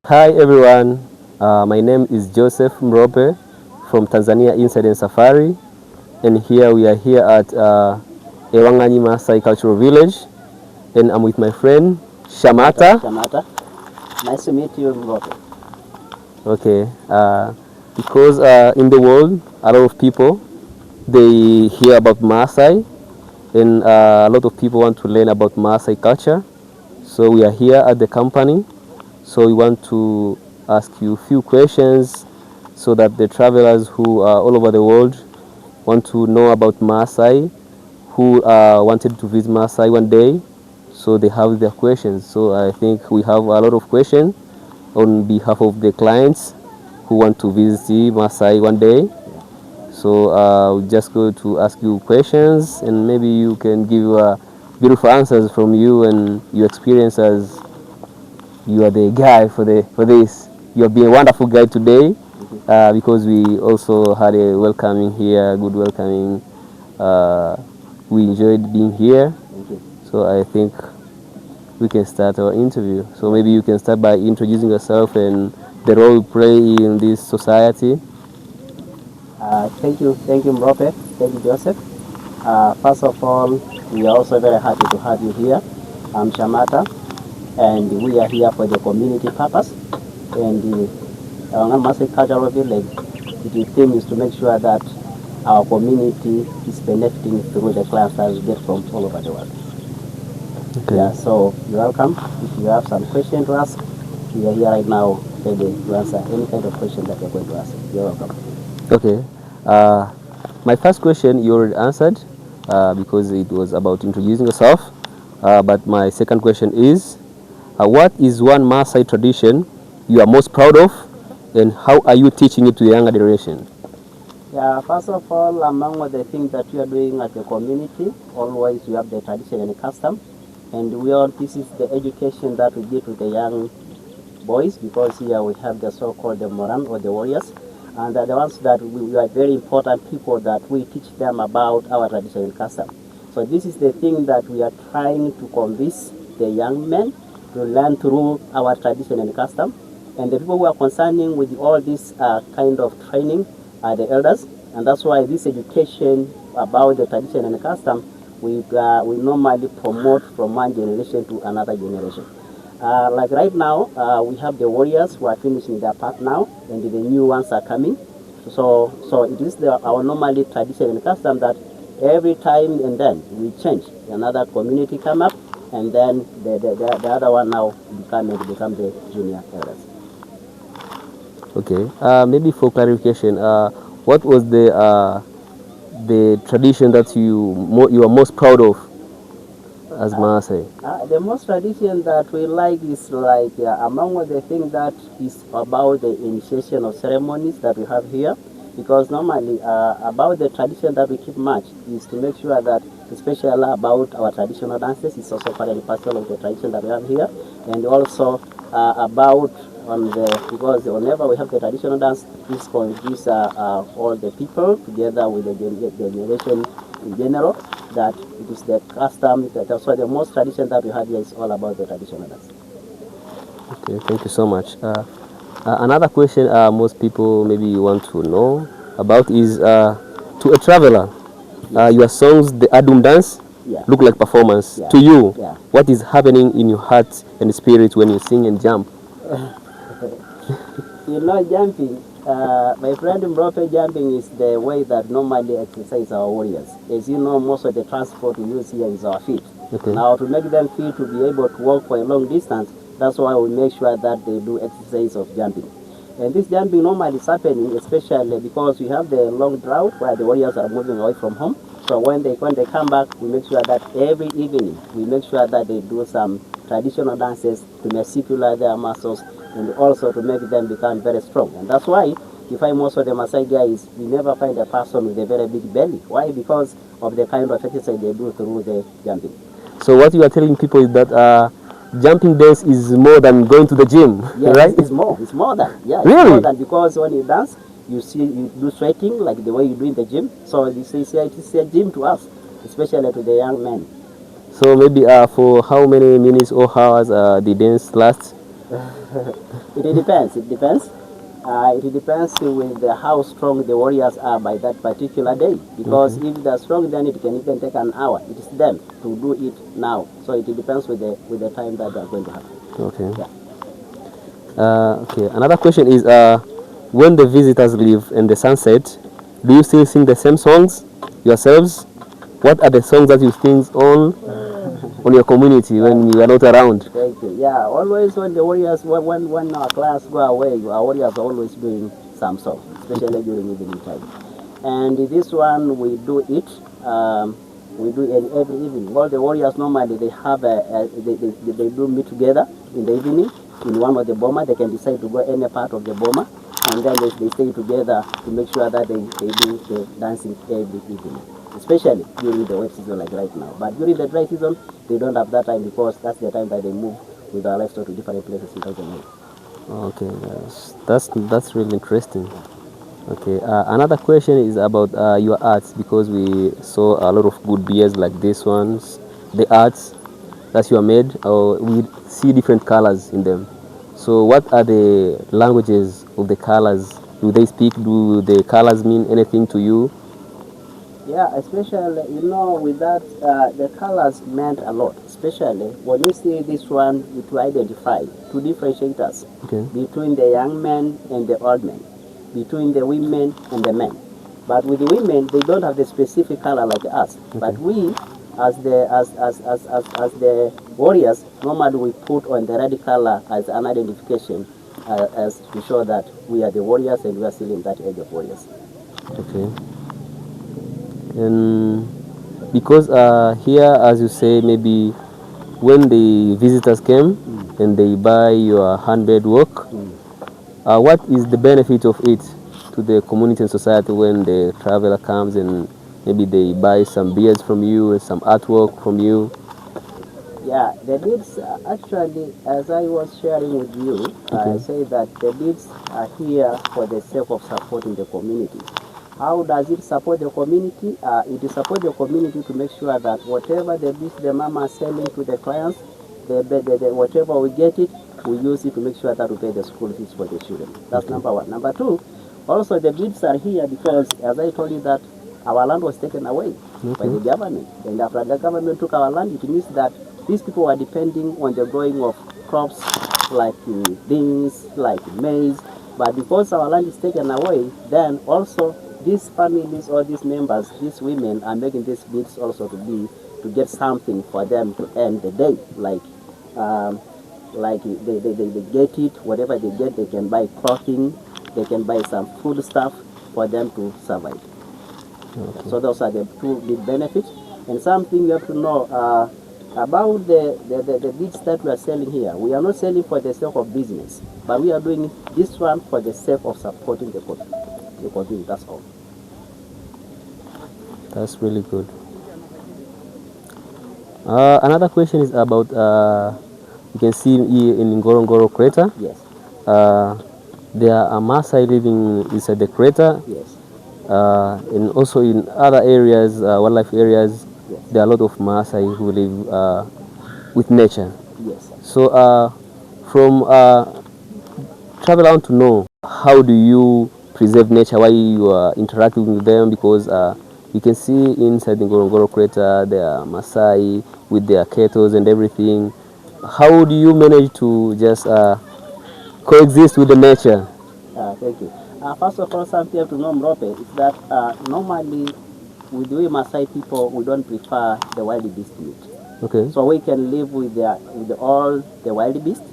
Hi everyone, my name is Joseph Mrope from Tanzania Inside and Safari, and here we are here at Ewanganyi Maasai Cultural Village, and I'm with my friend Shamata. Shamata. Nice to meet you, Mrope. Okay, because in the world a lot of people they hear about Maasai, and a lot of people want to learn about Maasai culture. So we are here at the company. So we want to ask you a few questions so that the travelers who are all over the world want to know about Maasai, who wanted to visit Maasai one day, so they have their questions. So I think we have a lot of questions on behalf of the clients who want to visit Maasai one day. So we're just going to ask you questions, and maybe you can give beautiful answers from you and your experience as you are the guy for this. You have been a wonderful guy today because we also had a welcoming here, good welcoming. We enjoyed being here, so I think we can start our interview. So maybe you can start by introducing yourself and the role you play in this society. Thank you, Mrope. Thank you, Joseph. First of all, we are also very happy to have you here. I'm Shamata, and we are here for the community purpose. And the Maasai Cultural Village, the theme is to make sure that our community is benefiting through the clients that we get from all over the world. Okay. Yeah, so you're welcome. If you have some question to ask, we are here right now ready to answer any kind of question that you're going to ask. You're welcome. Okay. My first question you already answered because it was about introducing yourself. But my second question is, what is one Maasai tradition you are most proud of, and how are you teaching it to the younger generation? Yeah, first of all, among the things that we are doing at the community, always we have the tradition and custom, and this is the education that we give to the young boys, because here we have the so-called the Moran or the warriors, and the ones that we are very important people that we teach them about our tradition and custom. So this is the thing that we are trying to convince the young men to learn through our tradition and custom. And the people who are concerning with all this kind of training are the elders, and that's why this education about the tradition and custom we normally promote from one generation to another generation. Like right now, we have the warriors who are finishing their part now, and the new ones are coming. So it is our normally tradition and custom that every time and then we change. Another community come up, and then the other one now become the junior elders. Okay. Maybe for clarification, what was the tradition that you are most proud of as Maasai? The most tradition that we like is like among the things that is about the initiation of ceremonies that we have here, because normally about the tradition that we keep much is to make sure that, especially about our traditional dances, is also part and parcel of the tradition that we have here, and also about because whenever we have the traditional dance, this convinces all the people together with the generation in general that it is the custom. That's why the most tradition that we have here is all about the traditional dance. Okay, thank you so much. Another question most people maybe want to know about is to a traveler, your songs, the Adum dance, look like performance. To you, what is happening in your heart and spirit when you sing and jump? You know, jumping, my friend Mrope, jumping is the way that normally exercise our warriors. As you know, most of the transport we use here is our feet. Okay. Now, to make them fit to be able to walk for a long distance, that's why we make sure that they do exercise of jumping. And this jumping normally is happening, especially because we have the long drought where the warriors are moving away from home. So when they come back, we make sure that every evening, we make sure that they do some traditional dances to musculate their muscles and also to make them become very strong. And that's why you find most of the Maasai guys, you never find a person with a very big belly. Why? Because of the kind of exercise they do through the jumping. So what you are telling people is that jumping dance is more than going to the gym, right? It's more. It's more than. Yeah, it's really? more than, because when you dance, you do sweating like the way you do in the gym. So it's a gym to us, especially to the young men. So maybe for how many minutes or hours the dance lasts? It depends. It depends. It depends with how strong the warriors are by that particular day. Because Okay. if they're strong, then it can even take an hour. It is them to do it now. So it depends with the time that they're going to have. Okay. Yeah. Okay. Another question is, when the visitors leave in the sunset, do you still sing the same songs yourselves? What are the songs that you sing on your community when you are not around? Thank you. Yeah, always when the warriors, when our class go away, our warriors are always doing some song, especially during evening time. And this one we do it. We do it every evening. All the warriors normally they have they do meet together in the evening in one of the boma. They can decide to go any part of the boma, and then they stay together to make sure that they do the dancing every evening, especially during the wet season like right now. But during the dry season, they don't have that time because that's the time that they move with their livestock to different places in Tanzania. Okay, that's really interesting. Okay, another question is about your arts, because we saw a lot of good beers like this ones. The arts that you are made, we see different colors in them. So, what are the languages of the colors? Do they speak? Do the colors mean anything to you? Yeah, especially, with that, the colors meant a lot. Especially when you see this one, to identify, to differentiate us Okay. between the young men and the old men, between the women and the men. But with the women, they don't have the specific color like us. But Okay. we, as the warriors, normally we put on the red color as an identification, as to show that we are the warriors and we are still in that age of warriors. Okay. And because here, as you say, maybe when the visitors came and they buy your handmade work, what is the benefit of it to the community and society when the traveler comes and maybe they buy some beers from you and some artwork from you? Yeah, the beads actually, as I was sharing with you, I Okay. say that the beads are here for the sake of supporting the community. How does it support the community? It supports the community to make sure that whatever the beads the mama is selling to the clients, whatever we get it, we use it to make sure that we pay the school fees for the children. That's Okay. number one. Number two, also the beads are here because, as I told you, that our land was taken away by Okay. the government. And after the government took our land, it means that these people are depending on the growing of crops like beans, like maize. But because our land is taken away, then also these families or these members, these women are making these beads also to get something for them to end the day. Um, like they get it, whatever they get, they can buy clothing, they can buy some food stuff for them to survive. Okay. So those are the two big benefits. And something you have to know about the beads that we are selling here. We are not selling for the sake of business, but we are doing this one for the sake of supporting the community. That's all. That's really good. Another question is about you can see here in Ngorongoro crater. Yes, Uh, there are Maasai living inside the crater, yes, and also in other areas, wildlife areas, yes, there are a lot of Maasai who live with nature. yes. So, from travel, I want to know, how do you preserve nature while you are interacting with them? Because you can see inside the Ngorongoro crater, there are Maasai with their kettles and everything. How do you manage to just coexist with the nature? Thank you. First of all, something you have to know, Mrope, is that normally with we Maasai people, we don't prefer the wild beast meat. Okay. So we can live with all the wild beasts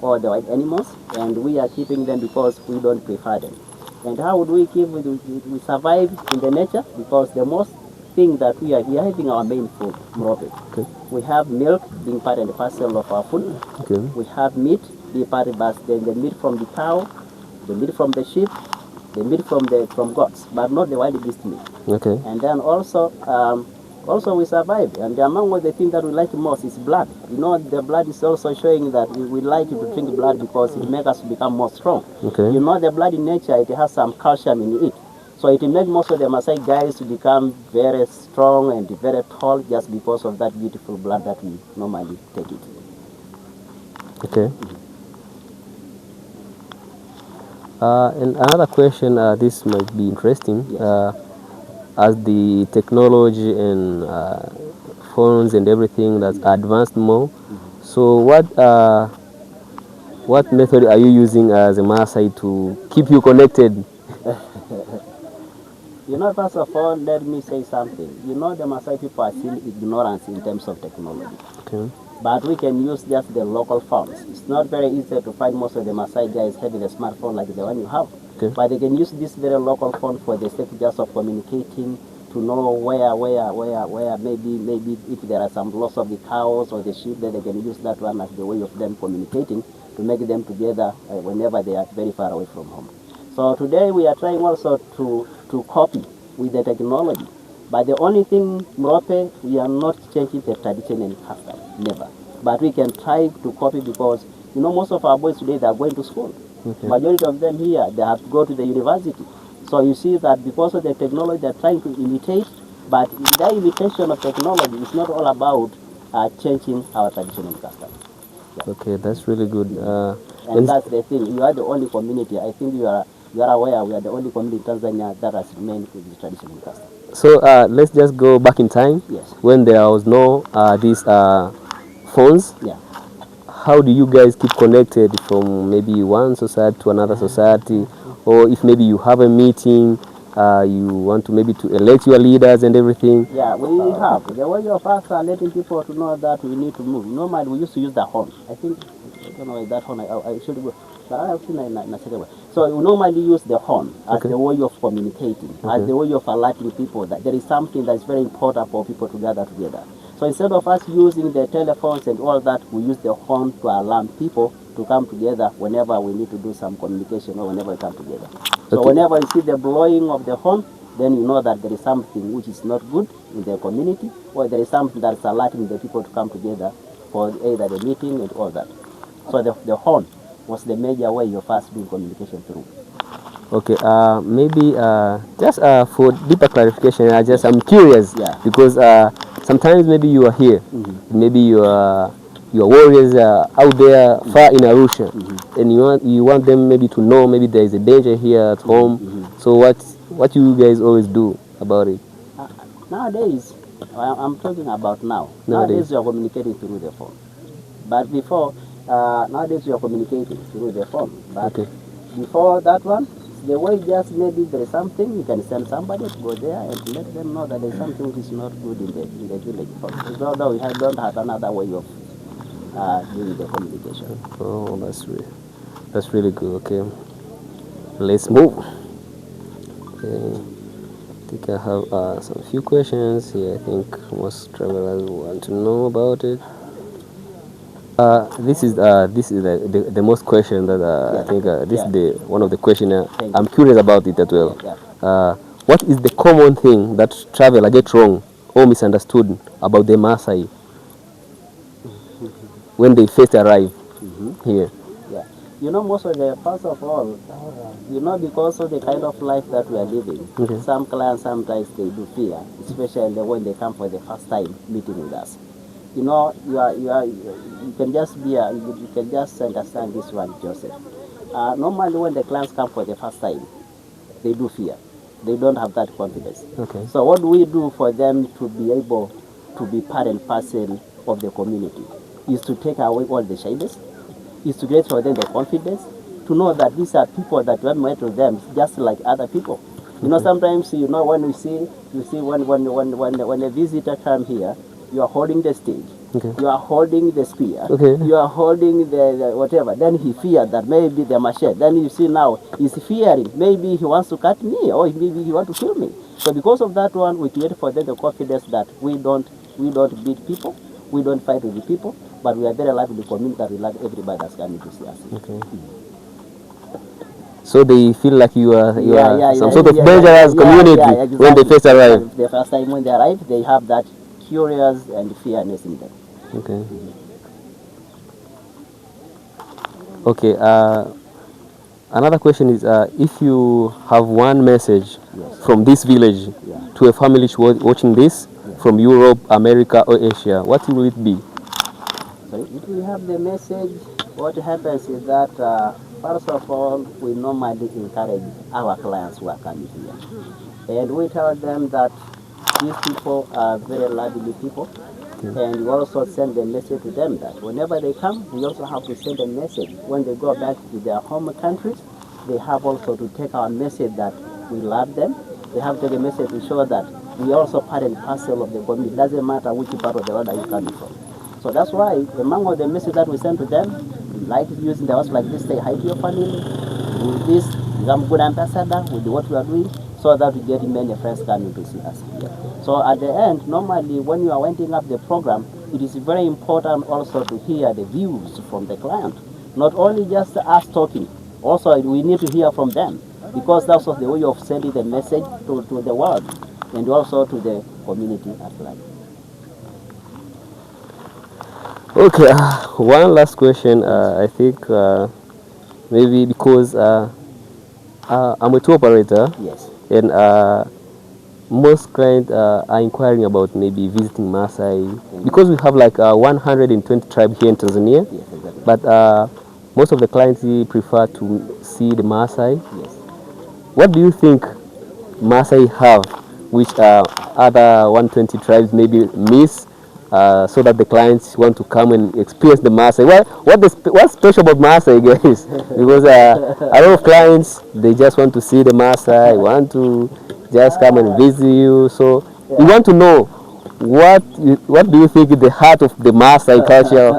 or the wild animals, and we are keeping them because we don't prefer them. And how would we keep? We survive in the nature because the most thing that we are having our main food, Mrobe. Okay. We have milk being part and parcel of our food. Okay. We have meat being part of us. Then the meat from the cow, the meat from the sheep, the meat from goats, but not the wild beast meat. Okay. And then also we survive. And among all the things that we like most is blood. The blood is also showing that we like to drink blood because it makes us become more strong. Okay. The blood in nature, it has some calcium in it. So it makes most of the Maasai guys to become very strong and very tall just because of that beautiful blood that we normally take it. Okay. And another question, this might be interesting. Yes. As the technology and phones and everything that's advanced more, so what method are you using as a Maasai to keep you connected? You know, first of all, let me say something. You know, the Maasai people are still ignorant in terms of technology. Okay. But we can use just the local phones. It's not very easy to find most of the Maasai guys having a smartphone like the one you have. Okay. But they can use this very local phone for the sake just of communicating, to know where maybe if there are some loss of the cows or the sheep, then they can use that one as the way of them communicating to make them together whenever they are very far away from home. So today we are trying also to copy with the technology. But the only thing, Mrope, we are not changing the tradition and custom, never. But we can try to copy because, you know, most of our boys today, they are going to school. Okay. Majority of them here, they have to go to the university. So you see that because of the technology, they're trying to imitate, but their imitation of technology is not all about changing our tradition and custom. Okay, that's really good. And that's the thing. You are the only community. I think you are aware we are the only community in Tanzania that has remained with the tradition and custom. So let's just go back in time Yes. when there was no these phones. Yeah. How do you guys keep connected from maybe one society to another society, or if maybe you have a meeting, you want to maybe to elect your leaders and everything? Yeah, we have. The way of us are letting people to know that we need to move. Normally, we used to use the horn. I think, I don't know, that horn, I should go. But I have seen in a second way. So we normally use the horn as Okay. the way of communicating, as the way of alerting people that there is something that is very important for people to gather together. So instead of us using the telephones and all that, we use the horn to alarm people to come together whenever we need to do some communication or whenever we come together. So Okay. whenever you see the blowing of the horn, then you know that there is something which is not good in the community, or there is something that is alerting the people to come together for either the meeting and all that. So the horn was the major way of us doing communication through. Okay, maybe just for deeper clarification, Yes. I'm curious Yeah. because sometimes maybe you are here, maybe your warriors are out there far in Arusha, and you want them maybe to know maybe there is a danger here at home. So what you guys always do about it? Nowadays, I'm talking about now. Nowadays. Nowadays, you are communicating through the phone. But before, nowadays you are communicating through the phone. But Okay. before that one, the way just maybe there is something, you can send somebody to go there and to let them know that there is something which is not good in the village. Although we don't have another way of doing the communication. Oh, that's really good. Okay, let's move. Okay. I think I have some few questions here. I think most travelers want to know about it. This is the most question that I think this is the one of the question Thank I'm you. curious about it as well. Yeah. What is the common thing that traveler get wrong or misunderstood about the Maasai when they first arrive here? Yeah. You know, most of the, first of all, you know, because of the kind of life that we are living, Okay. some clients sometimes they do fear, especially when they come for the first time meeting with us. You know, you can just be you can just understand this one, Joseph. Normally, when the clients come for the first time, they do fear. They don't have that confidence. Okay. So what do we do for them to be able to be part and parcel of the community is to take away all the shyness, is to get for them the confidence, to know that these are people that we met with them just like other people. You know, sometimes, you know, when you see when a visitor come here, you are holding the stage, Okay. you are holding the spear, Okay. you are holding the whatever. Then he feared that maybe the machete. Then you see now he's fearing maybe he wants to cut me or maybe he wants to kill me. So because of that one, we create for them the confidence that we don't beat people, we don't fight with the people, but we are very lively community that we love everybody that's coming to see us. Okay. So they feel like you are some sort of dangerous community when they exactly. first arrive. The first time when they arrive, they have that curious and fearness in them. Okay. Okay. Another question is, if you have one message from this village to a family watching this from Europe, America, or Asia, what will it be? So if we have the message, what happens is that First of all, we normally encourage our clients who are coming here. And we tell them that these people are very lovely people. And we also send a message to them that whenever they come, we also have to send a message. When they go back to their home countries, they have also to take our message that we love them. They have to take a message to show that we are also part and parcel of the community. It doesn't matter which part of the world are you coming from. So that's why among all the message that we send to them, we like using the house like this, say hi to your family, do this, become good ambassador with what we are doing, so that we get many friends coming to see us here. So at the end, normally when you are winding up the program, it is very important also to hear the views from the client. Not only just us talking, also we need to hear from them, because that's also the way of sending the message to the world and also to the community at large. Okay, one last question. I think maybe because I'm a tour operator, Yes. and most clients are inquiring about maybe visiting Maasai because we have like 120 tribes here in Tanzania, Yes, exactly. but most of the clients prefer to see the Maasai. Yes. What do you think Maasai have, which other 120 tribes maybe miss, so that the clients want to come and experience the Maasai? What's special about Maasai, guys? Because a lot of clients, they just want to see the Maasai, want to just come and visit you. So we Yeah. want to know what do you think is the heart of the Maasai culture?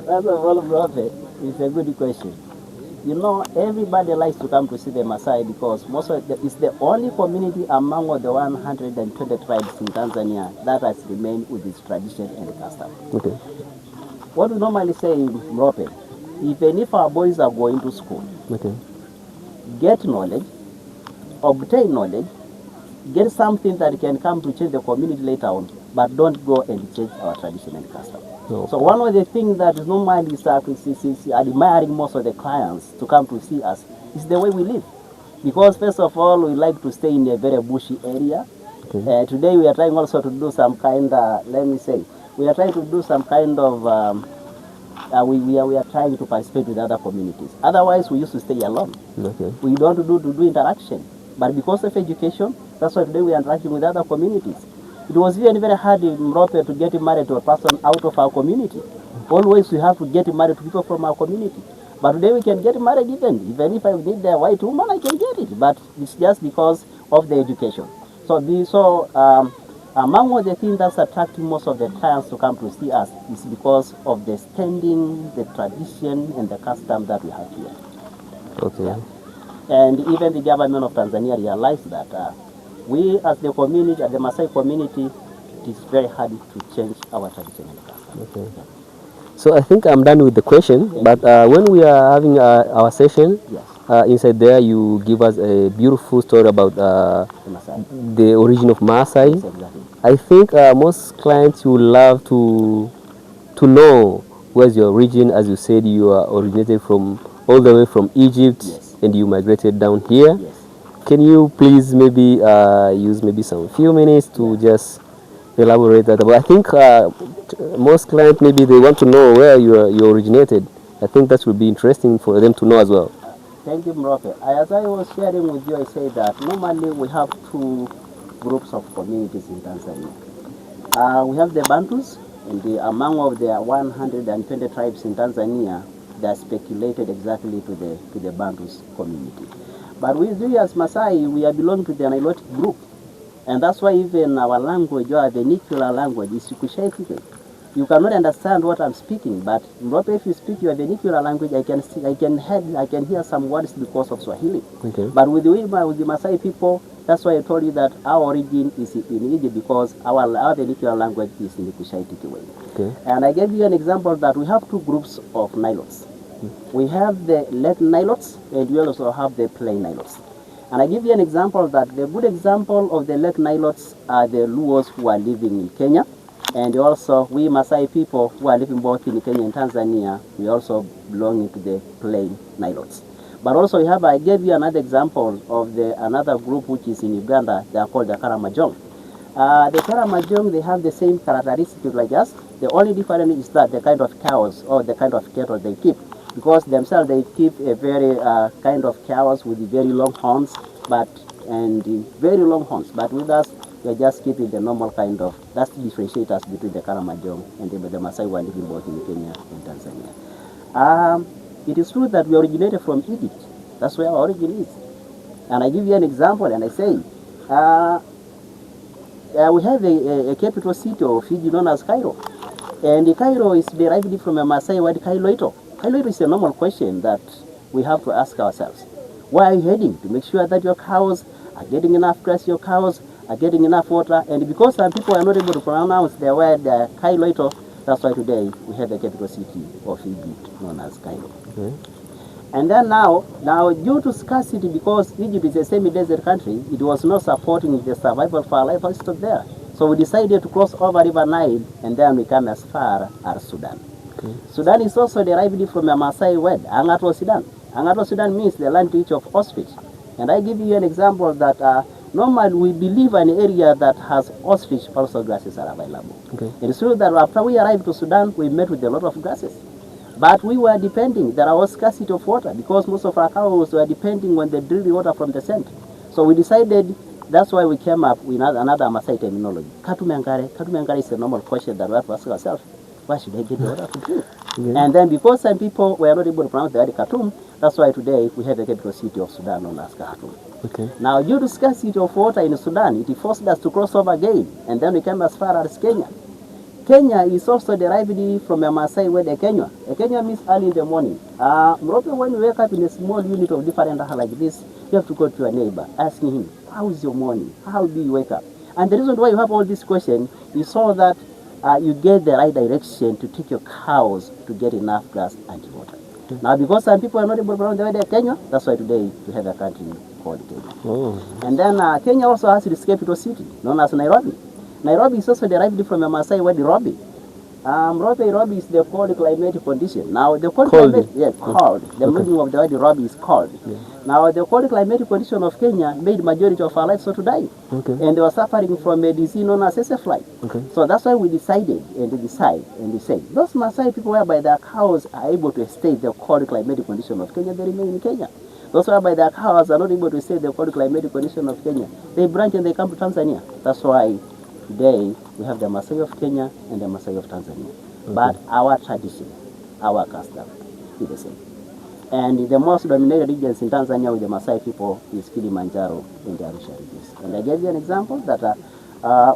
That's a well Prophet. It's a good question. You know, everybody likes to come to see the Maasai because it's the only community among all the 120 tribes in Tanzania that has remained with its tradition and custom. Okay. What we normally say in Mrope, even if our boys are going to school, Okay. get knowledge, obtain knowledge, get something that can come to change the community later on, but don't go and change our tradition and custom. No. So one of the things that is normally is admiring most of the clients to come to see us is the way we live. Because first of all, we like to stay in a very bushy area. Okay. Today we are trying also to do some kind, let me say, we are trying to do some kind of, we are trying to participate with other communities. Otherwise, we used to stay alone. Okay. We don't do interaction. But because of education, that's why today we are interacting with other communities. It was even very hard in Mrope to get married to a person out of our community. Always we have to get married to people from our community. But today we can get married even if I need a white woman, I can get it. But it's just because of the education. Among all the things that's attracting most of the clients to come to see us is because of the standing, the tradition, and the custom that we have here. Okay. Yeah. And even the government of Tanzania realized that we as the community, as the Maasai community, it is very hard to change our tradition and custom. Okay. So I think I'm done with the question, but when we are having our session, Yes, inside there you give us a beautiful story about the Maasai. the origin of Maasai. Yes, exactly. I think most clients would love to know where's your origin. As you said, you are originated from all the way from Egypt, Yes. and you migrated down here. Yes. Can you please maybe use maybe some few minutes to just elaborate that? But I think most clients maybe they want to know where you originated. I think that would be interesting for them to know as well. Thank you, Mrope. As I was sharing with you, I said that normally we have two groups of communities in Tanzania. We have the Bantus, and among of the 120 tribes in Tanzania, they are speculated exactly to the Bantus community. But we as Maasai, we belong to the Nilotic group. And that's why even our language, our vernacular language, is Shukushaitic. You cannot understand what I'm speaking, but if you speak your vernacular language, I can hear some words because of Swahili. Okay. But with the Maasai people, that's why I told you that our origin is in Egypt because our vernacular language is in the Kushaitic way. Okay. And I gave you an example that we have two groups of Nilots. We have the Lake Nilots and we also have the Plain Nilots. And I give you an example that the good example of the Lake Nilots are the Luos who are living in Kenya. And also we Maasai people who are living both in Kenya and Tanzania, we also belong to the Plain Nilots. But also I gave you another example of another group which is in Uganda. They are called the Karamajong. The Karamajong, they have the same characteristics like us. The only difference is that the kind of cows or the kind of cattle they keep. because themselves they keep a very kind of cows with very long horns, and very long horns. But with us, we are just keeping the normal kind of. That's the differentiate us between the Karamajong and the Maasai who are living both in Kenya and Tanzania. It is true that we originated from Egypt. That's where our origin is. And I give you an example, and I say, we have a capital city of Fiji known as Cairo. And Cairo is derived from a Maasai word Kailoito. Kailoito is a normal question that we have to ask ourselves. Where are you heading? To make sure that your cows are getting enough grass, your cows are getting enough water. And because some people are not able to pronounce the word Kailoito, that's why today we have the capital city of Egypt known as Cairo. Okay. And then now due to scarcity, because Egypt is a semi-desert country, it was not supporting the survival for our livestock there. So we decided to cross over River Nile, and then we come as far as Sudan. Okay. Sudan is also derived from a Maasai word, Angatwa Sudan. Angatwa Sudan means the land to eat of ostrich. And I give you an example that normally we believe an area that has ostrich also grasses are available. Okay. It is true that after we arrived to Sudan, we met with a lot of grasses. But we were depending, there was scarcity of water because most of our cows were depending on the drinking water from the sand. So we decided, that's why we came up with another Maasai terminology. Katumengare. Katumengare is a normal question that we have to ask ourselves. Why should I get the water to drink? Okay. And then because some people were not able to pronounce the word Khartoum, that's why today we have the capital city of Sudan known as Khartoum. Okay. Now due to scarcity of water in Sudan, it forced us to cross over again, and then we came as far as Kenya. Kenya is also derived from a Maasai word, Ekenya. Ekenya means early in the morning. When you wake up in a small unit of different like this, you have to go to your neighbor, asking him, how is your morning? How do you wake up? And the reason why you have all these questions is so that you get the right direction to take your cows to get enough grass and water. Now, because some people are not able to pronounce the word Kenya, that's why today we have a country called Kenya. Oh. And then Kenya also has its capital city, known as Nairobi. Nairobi is also derived from a Maasai word Robi. Robi is the cold climatic condition. Now the cold. Climate, yes, cold. The meaning of the word Robi is cold. Yeah. Now the cold climatic condition of Kenya made majority of our livestock to die. Okay. And they were suffering from a disease known as fly. Okay. So that's why we decided and we say, those Maasai people whereby their cows are able to stay the cold climatic condition of Kenya, they remain in Kenya. Those whereby their cows are not able to stay the cold climatic condition of Kenya, they branch and they come to Tanzania. That's why today we have the Maasai of Kenya and the Maasai of Tanzania. Okay. But our tradition, our custom is the same. And the most dominated regions in Tanzania with the Maasai people is Kilimanjaro and the Arusha regions. And I gave you an example that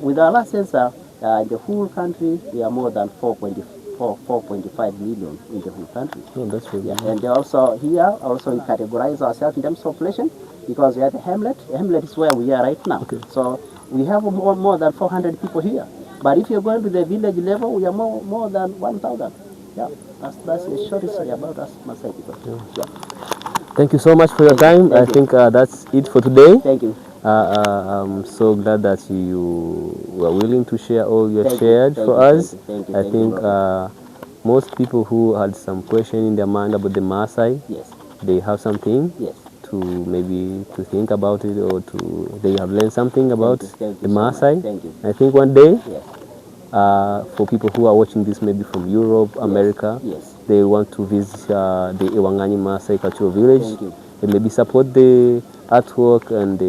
with our last census, in the whole country, we are more than 4.5 million in the whole country. Oh, that's really yeah. And they also here, we categorize ourselves in terms of population because we have a hamlet. A hamlet is where we are right now. Okay. So we have more than 400 people here. But if you're going to the village level, we are more than 1,000. Yeah, that's a short history about us Maasai people. Yeah. Thank you so much for your time. I think that's it for today. Thank you. I'm so glad that you were willing to share all you shared for us. I think most people who had some question in their mind about the Maasai, yes, they have something. Yes. To maybe to think about it or they have learned something about the Maasai. Thank you. I think one day, yes, for people who are watching this maybe from Europe, America, yes, they want to visit the Ewangani Maasai Cultural Village. Thank you. And maybe support the artwork and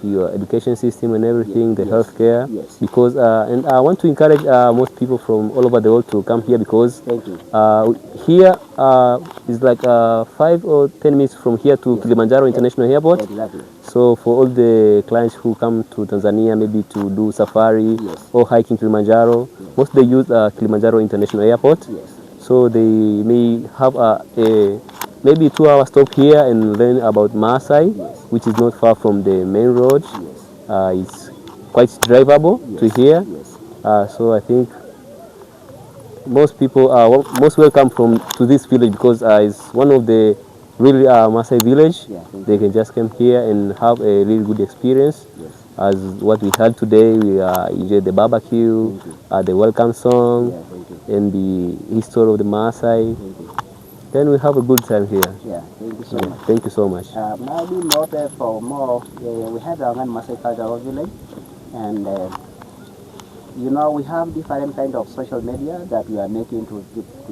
your education system and everything, the healthcare. Yes. Because and I want to encourage most people from all over the world to come here because thank you. Here is like 5 or 10 minutes from here to Kilimanjaro International Airport. Exactly. So for all the clients who come to Tanzania maybe to do safari or hiking Kilimanjaro, most they use Kilimanjaro International Airport. Yes. So they may have a maybe 2-hour stop here and learn about Maasai, which is not far from the main road. It's quite drivable to here. So I think most people are most welcome to this village because it's one of the really Maasai village. They can just come here and have a really good experience. As what we had today, we enjoyed the barbecue, the welcome song, and the history of the Maasai. Then we have a good time here. Yeah, thank you so much. Thank you so much. Maybe not for more. We have our own Maasai cultural village, and you know we have different kind of social media that we are making to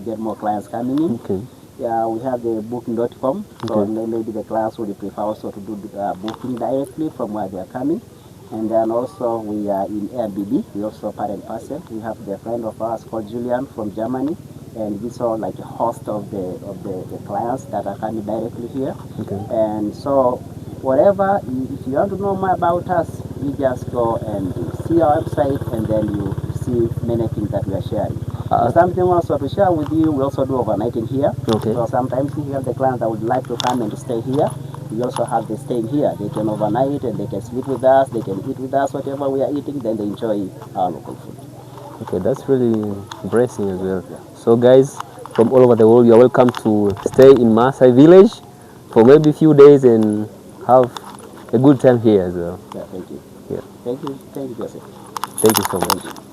get more clients coming in. Okay. Yeah, we have the booking.com, so Okay. maybe the clients would prefer also to do booking directly from where they are coming. And then also we are in Airbnb, we also part and parcel. We have the friend of ours called Julian from Germany, and he's all like a host of the clients that are coming directly here. Okay. And so whatever, if you want to know more about us, you just go and see our website, and then you see many things that we are sharing. Uh, Something also to share with you, we also do overnighting here. Okay. So sometimes if you have the clients that would like to come and to stay here, we also have the staying here. They can overnight and they can sleep with us, they can eat with us, whatever we are eating, then they enjoy our local food. Okay, that's really embracing as well. So guys from all over the world, you're welcome to stay in Maasai village for maybe a few days and have a good time here as well. Yeah, thank you. Yeah. Thank you, Joseph. Thank you so much. Thank you.